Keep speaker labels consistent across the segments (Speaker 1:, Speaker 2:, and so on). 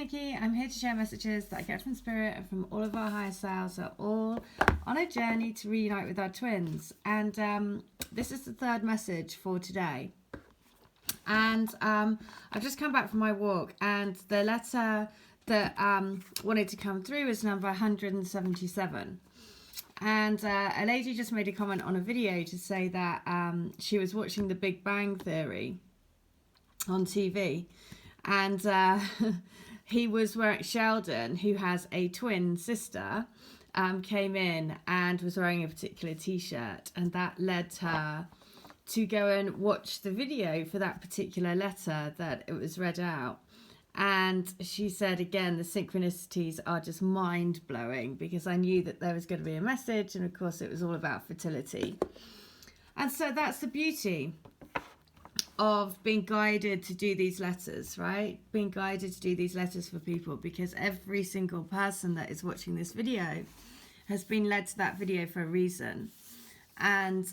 Speaker 1: Nikki. I'm here to share messages that I get from Spirit and from all of our higher selves are all on a journey to reunite with our twins. And this is the third message for today. And I've just come back from my walk, and the letter that wanted to come through is number 177. And a lady just made a comment on a video to say that she was watching The Big Bang Theory on TV, and he was wearing, Sheldon, who has a twin sister, came in and was wearing a particular t-shirt, and that led her to go and watch the video for that particular letter that it was read out. And she said, again, the synchronicities are just mind-blowing, because I knew that there was going to be a message, and of course it was all about fertility. And so that's the beauty of being guided to do these letters, right? Being guided to do these letters for people, because every single person that is watching this video has been led to that video for a reason, and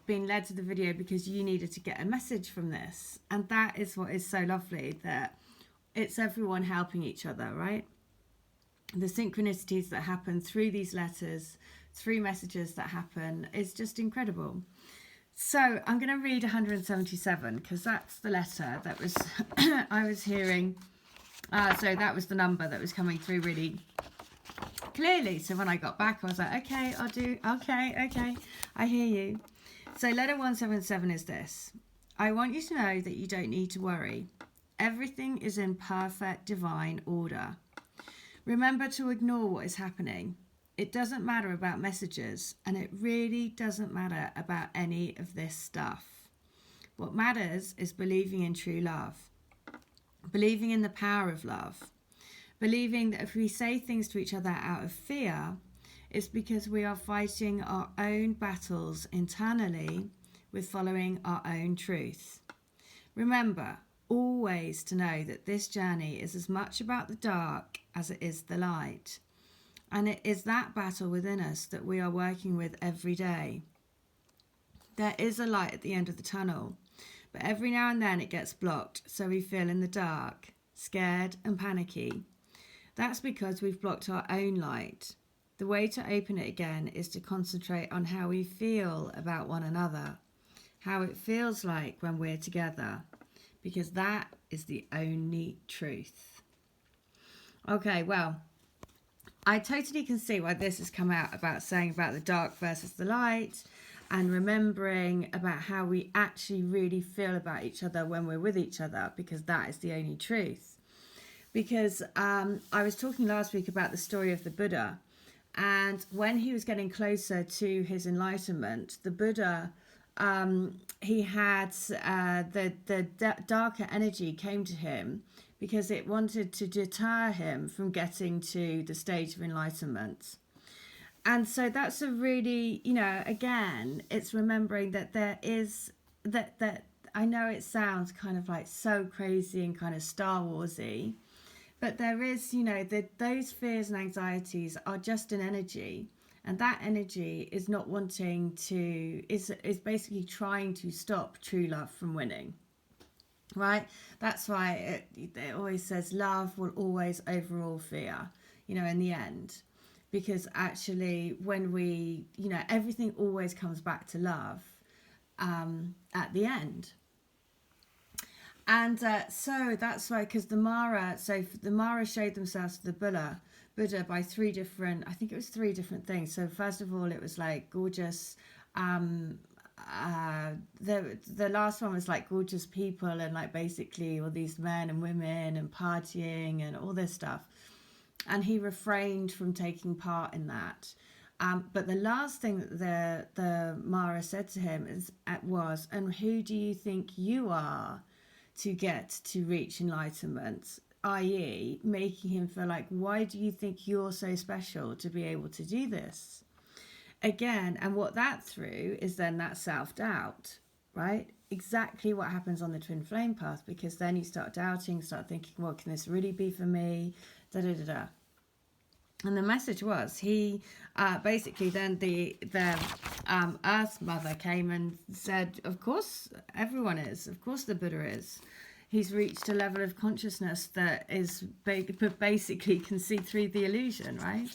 Speaker 1: being led to the video because you needed to get a message from this. And that is what is so lovely, that it's everyone helping each other, right? The synchronicities that happen through these letters, through messages that happen, is just incredible. So I'm going to read 177, because that's the letter that was I was hearing. So that was the number that was coming through really clearly. So when I got back, I was like, okay, I'll do, okay, I hear you. So letter 177 is this: I want you to know that you don't need to worry. Everything is in perfect divine order. Remember to ignore what is happening. It doesn't matter about messages, and it really doesn't matter about any of this stuff. What matters is believing in true love, believing in the power of love, believing that if we say things to each other out of fear, it's because we are fighting our own battles internally with following our own truth. Remember always to know that this journey is as much about the dark as it is the light. And it is that battle within us that we are working with every day. There is a light at the end of the tunnel, but every now and then it gets blocked, so we feel in the dark, scared and panicky. That's because we've blocked our own light. The way to open it again is to concentrate on how we feel about one another, how it feels like when we're together, because that is the only truth. Okay, well, I totally can see why this has come out, about saying about the dark versus the light, and remembering about how we actually really feel about each other when we're with each other, because that is the only truth. Because I was talking last week about the story of the Buddha, and when he was getting closer to his enlightenment, the Buddha, he had the darker energy came to him, because it wanted to deter him from getting to the stage of enlightenment. And so that's a really, again, it's remembering that there is, that I know it sounds kind of like so crazy and kind of Star Warsy, but there is, those fears and anxieties are just an energy. And that energy is not wanting to, is basically trying to stop true love from winning. Right? That's why it always says love will always overrule fear, in the end. Because actually when we, everything always comes back to love at the end. And so that's why, because the Mara showed themselves to the Buddha by three different things. So first of all, it was like gorgeous, the last one was like gorgeous people, and like basically all these men and women and partying and all this stuff, and he refrained from taking part in that. But the last thing that the Mara said to him was, and who do you think you are to get to reach enlightenment? I.e., making him feel like, why do you think you're so special to be able to do this? Again, and what that through is then that self-doubt, right? Exactly what happens on the twin flame path, because then you start doubting, start thinking, well, can this really be for me? Da-da-da-da. And the message was, he basically then the Earth Mother came and said, of course everyone is, of course the Buddha is. he's reached a level of consciousness that is basically can see through the illusion, right?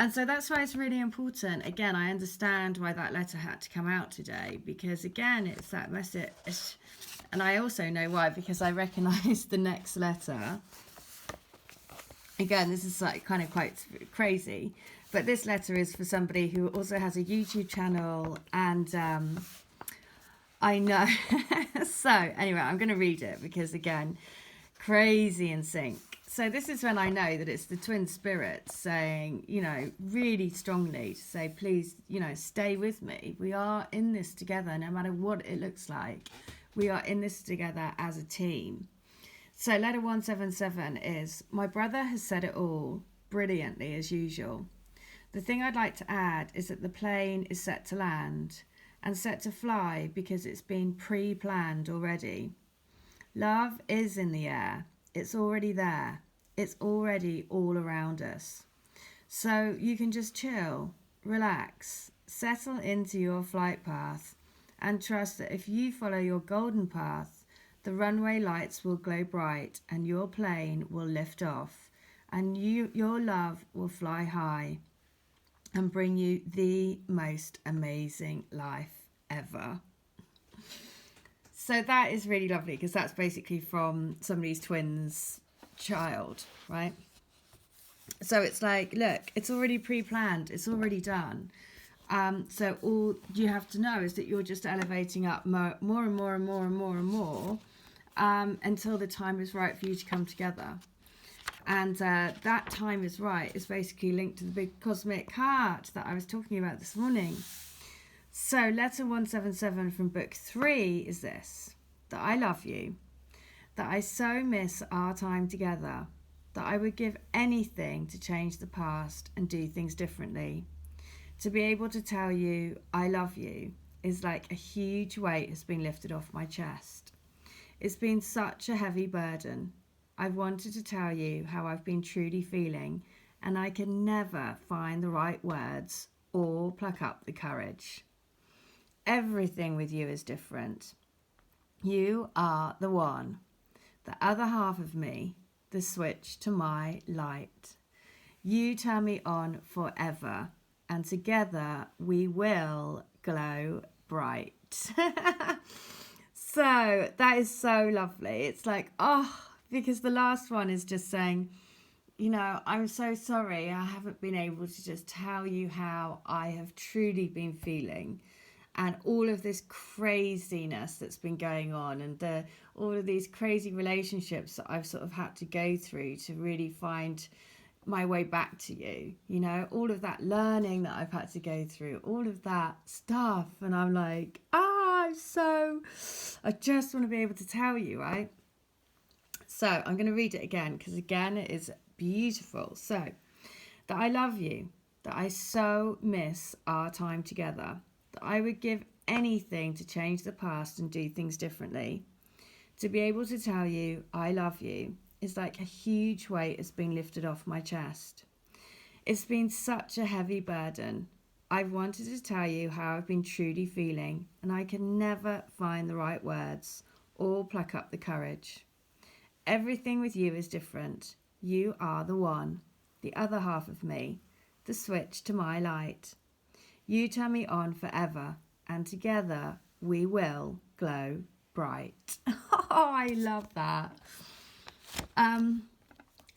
Speaker 1: And so that's why it's really important. Again, I understand why that letter had to come out today, because again, it's that message. And I also know why, because I recognize the next letter. Again, this is like kind of quite crazy, but this letter is for somebody who also has a YouTube channel, and I know. So anyway, I'm going to read it because again, crazy in sync. So this is when I know that it's the twin spirits saying, you know, really strongly to say, please, you know, stay with me. We are in this together, no matter what it looks like. We are in this together as a team. So letter 177 is, my brother has said it all brilliantly as usual. The thing I'd like to add is that the plane is set to land and set to fly because it's been pre-planned already. Love is in the air. It's already there. It's already all around us. So you can just chill, relax, settle into your flight path, and trust that if you follow your golden path, the runway lights will glow bright and your plane will lift off, and your love will fly high and bring you the most amazing life ever. So that is really lovely, because that's basically from somebody's twin's child, right? So it's like, look, it's already pre-planned, it's already done. So all you have to know is that you're just elevating up more and more and more and more and more until the time is right for you to come together. And that time is right is basically linked to the big cosmic heart that I was talking about this morning. So letter 177 from book 3 is this: that I love you, that I so miss our time together, that I would give anything to change the past and do things differently. To be able to tell you I love you is like a huge weight has been lifted off my chest. It's been such a heavy burden. I've wanted to tell you how I've been truly feeling, and I can never find the right words or pluck up the courage. Everything with you is different. You are the one, the other half of me, the switch to my light. You turn me on forever, and together we will glow bright. So that is so lovely. It's like, oh, because the last one is just saying, you know, I'm so sorry I haven't been able to just tell you how I have truly been feeling, and all of this craziness that's been going on, and all of these crazy relationships that I've sort of had to go through to really find my way back to you, you know, all of that learning that I've had to go through, all of that stuff. And I'm like, I just want to be able to tell you, right? So I'm going to read it again, because again, it is beautiful. So, that I love you, that I so miss our time together, that I would give anything to change the past and do things differently. To be able to tell you I love you is like a huge weight has been lifted off my chest. It's been such a heavy burden. I've wanted to tell you how I've been truly feeling, and I can never find the right words or pluck up the courage. Everything with you is different. You are the one, the other half of me, the switch to my light. You turn me on forever, and together we will glow bright. Oh, I love that.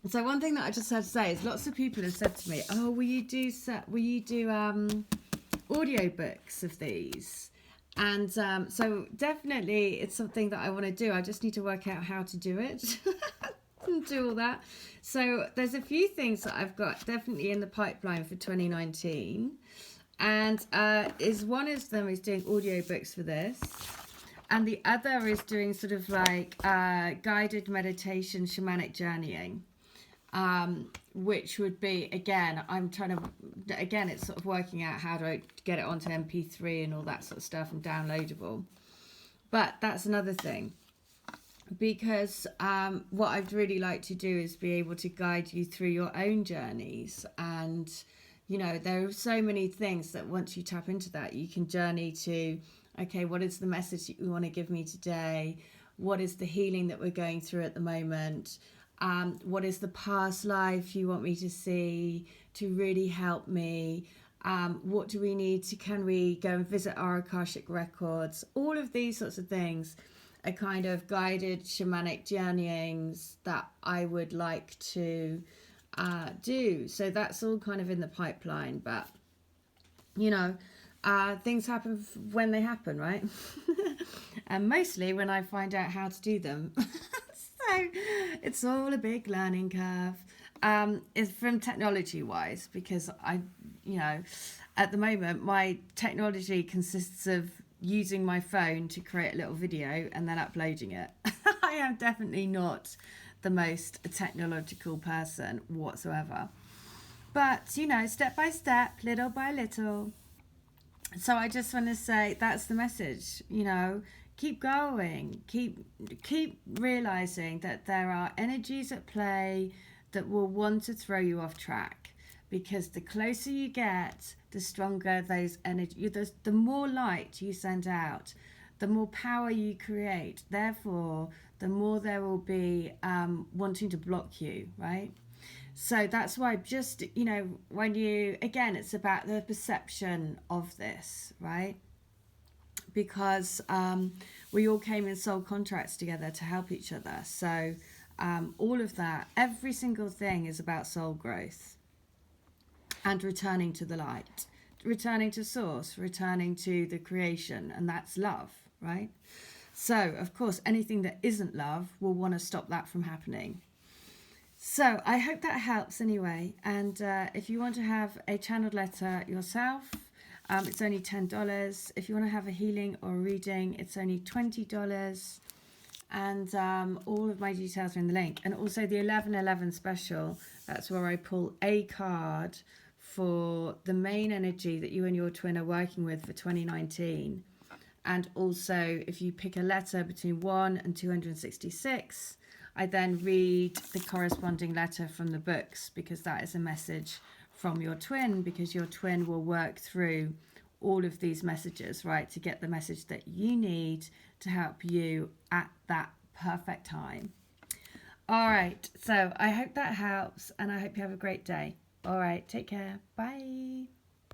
Speaker 1: So one thing that I just had to say is lots of people have said to me, oh, will you do audio books of these? And so definitely it's something that I want to do. I just need to work out how to do it and do all that. So there's a few things that I've got definitely in the pipeline for 2019. And one of them is doing audio books for this. And the other is doing sort of like guided meditation, shamanic journeying, which would be, again, it's sort of working out how to get it onto MP3 and all that sort of stuff and downloadable. But that's another thing, because what I'd really like to do is be able to guide you through your own journeys. And, you know, there are so many things that once you tap into that, you can journey to, okay, what is the message that you want to give me today? what is the healing that we're going through at the moment, what is the past life you want me to see to really help me, what do we need to, can we go and visit our Akashic records. All of these sorts of things are kind of guided shamanic journeyings that I would like to do. So that's all kind of in the pipeline, but you know, things happen when they happen, right? And mostly when I find out how to do them. So it's all a big learning curve. It's from technology wise, because at the moment my technology consists of using my phone to create a little video and then uploading it. I am definitely not the most technological person whatsoever. But, step by step, little by little. So I just want to say that's the message, keep going, keep realizing that there are energies at play that will want to throw you off track, because the closer you get, the stronger those energies, the more light you send out, the more power you create. Therefore, the more there will be wanting to block you, right? So that's why just, when again, it's about the perception of this, right? Because we all came in soul contracts together to help each other. So all of that, every single thing is about soul growth and returning to the light, returning to source, returning to the creation, and that's love, right? So, of course, anything that isn't love will want to stop that from happening. So I hope that helps anyway. And if you want to have a channeled letter yourself, it's only $10. If you want to have a healing or a reading, it's only $20. And all of my details are in the link. And also the 11/11 special, that's where I pull a card for the main energy that you and your twin are working with for 2019. And also, if you pick a letter between 1 and 266, I then read the corresponding letter from the books, because that is a message from your twin, because your twin will work through all of these messages, right, to get the message that you need to help you at that perfect time. All right, so I hope that helps, and I hope you have a great day. All right, take care. Bye.